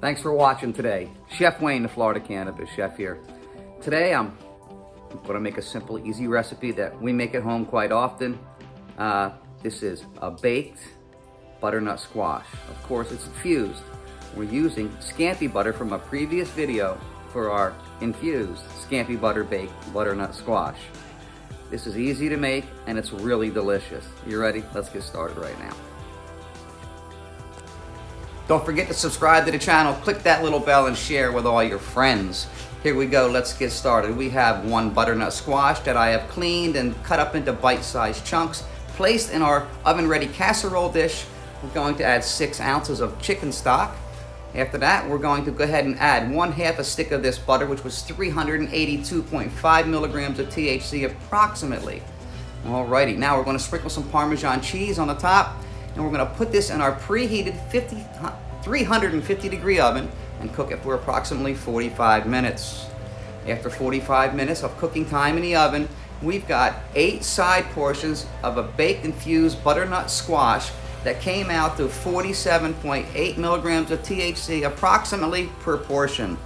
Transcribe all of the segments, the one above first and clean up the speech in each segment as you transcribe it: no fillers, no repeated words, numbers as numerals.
Thanks for watching today. Chef Wayne, the Florida Cannabis Chef here. Today I'm going to make a simple, easy recipe that we make at home quite often. This is a baked butternut squash. Of course, it's infused. We're using Scampi butter from a previous video for our infused Scampi butter baked butternut squash. This is easy to make and it's really delicious. You ready? Let's get started right now. Don't forget to subscribe to the channel, click that little bell and share with all your friends. Here we go, let's get started. We have one butternut squash that I have cleaned and cut up into bite-sized chunks, placed in our oven-ready casserole dish. We're going to add 6 ounces of chicken stock. After that, we're going to go ahead and add 1/2 a stick of this butter, which was 382.5 milligrams of THC approximately. Alrighty, now we're going to sprinkle some Parmesan cheese on the top, and we're going to put this in our preheated 350 degree oven and cook it for approximately 45 minutes. After 45 minutes of cooking time in the oven, we've got 8 side portions of a baked infused butternut squash that came out to 47.8 milligrams of THC approximately per portion.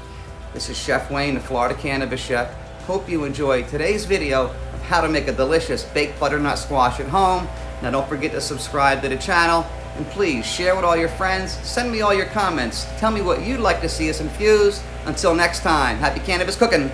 This is Chef Wayne, the Florida Cannabis Chef. Hope you enjoyed today's video of how to make a delicious baked butternut squash at home. Now don't forget to subscribe to the channel and please share with all your friends. Send me all your comments. Tell me what you'd like to see us infuse. Until next time, happy cannabis cooking.